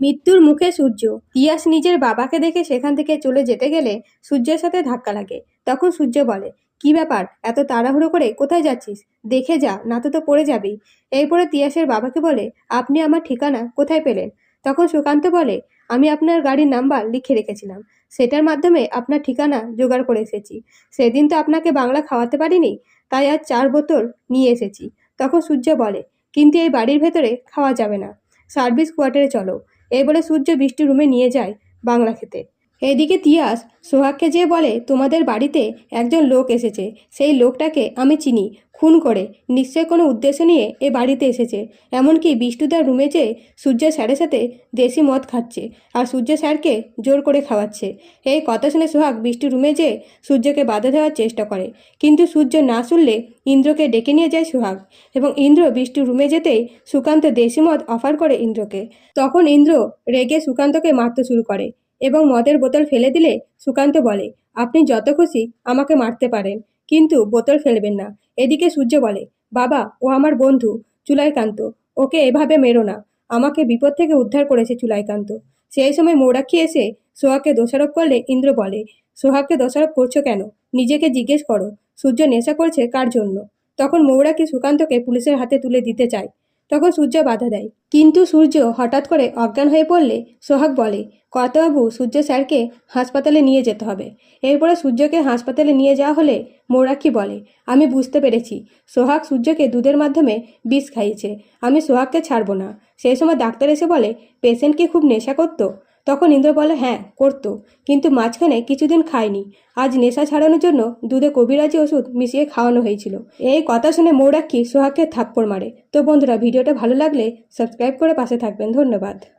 মৃত্যুর মুখে সূর্য। তিয়াস নিজের বাবাকে দেখে সেখান থেকে চলে যেতে গেলে সূর্যের সাথে ধাক্কা লাগে। তখন সূর্য বলে, কি ব্যাপার, এত তাড়াহুড়ো করে কোথায় যাচ্ছিস? দেখে যা, না তো পড়ে যাবি। এরপরে তিয়াসের বাবাকে বলে, আপনি আমার ঠিকানা কোথায় পেলেন? তখন সুকান্ত বলে, আমি আপনার গাড়ির নাম্বার লিখে রেখেছিলাম, সেটার মাধ্যমে আপনার ঠিকানা জোগাড় করে এসেছি। সেদিন তো আপনাকে বাংলা খাওয়াতে পারিনি, তাই আজ 4 বোতল নিয়ে এসেছি। তখন সূর্য বলে, কিন্তু এই বাড়ির ভেতরে খাওয়া যাবে না, সার্ভিস কোয়ার্টারে চলো। এই বলে সূর্য বৃষ্টি রুমে নিয়ে যায় বাংলা খেতে। এদিকে তিয়াস সোহাগকে যেয়ে বলে, তোমাদের বাড়িতে একজন লোক এসেছে, সেই লোকটাকে আমি চিনি, খুন করে নিশ্চয় কোনো উদ্দেশ্য নিয়ে এ বাড়িতে এসেছে। এমনকি বিষ্টুদার রুমে যেয়ে সূর্য স্যারের সাথে দেশি মদ খাচ্ছে আর সূর্য স্যারকে জোর করে খাওয়াচ্ছে। এই কথা শুনে সোহাগ বৃষ্টির রুমে যেয়ে সূর্যকে বাধা দেওয়ার চেষ্টা করে, কিন্তু সূর্য না শুনলে ইন্দ্রকে ডেকে নিয়ে যায় সোহাগ, এবং ইন্দ্র বৃষ্টির রুমে যেতেই সুকান্ত দেশি মদ অফার করে ইন্দ্রকে। তখন ইন্দ্র রেগে সুকান্তকে মারতে শুরু করে এবং মদের বোতল ফেলে দিলে সুকান্ত বলে, আপনি যত খুশি আমাকে মারতে পারেন, কিন্তু বোতল ফেলবেন না। এদিকে সূর্য বলে, বাবা, ও আমার বন্ধু চুলাইকান্ত, ওকে এভাবে মেরো না, আমাকে বিপদ থেকে উদ্ধার করেছে চুলাইকান্ত। সেই সময় মৌরাক্ষী এসে সোহাগকে দোষারোপ করলে ইন্দ্র বলে, সোহাগকে দোষারোপ করছো কেন? নিজেকে জিজ্ঞেস করো, সূর্য নেশা করছে কার জন্য? তখন মৌরাক্ষী সুকান্তকে পুলিশের হাতে তুলে দিতে চায়। তখন সূর্য বাধা দেয়, কিন্তু সূর্য হঠাৎ করে অজ্ঞান হয়ে পড়লে সোহাগ বলে, কর্তাবাবু, সূর্য স্যারকে হাসপাতালে নিয়ে যেতে হবে। এরপরে সূর্যকে হাসপাতালে নিয়ে যাওয়া হলে মৌরাক্ষী বলে, আমি বুঝতে পেরেছি, সোহাগ সূর্যকে দুধের মাধ্যমে বিষ খাইয়েছে, আমি সোহাগকে ছাড়বো না। সেই সময় ডাক্তার এসে বলে, পেশেন্ট কি খুব নেশা করতো? তখন ইন্দ্র বলে, হ্যাঁ করতো, কিন্তু মাঝখানে কিছুদিন খায়নি। আজ নেশা ছাড়ানোর জন্য দুধে কবিরাজি ওষুধ মিশিয়ে খাওয়ানো হয়েছিল। এই কথা শুনে মৌরাক্ষী সোহাগকে থাপ্পড় মারে। তো বন্ধুরা, ভিডিওটা ভালো লাগলে সাবস্ক্রাইব করে পাশে থাকবেন। ধন্যবাদ।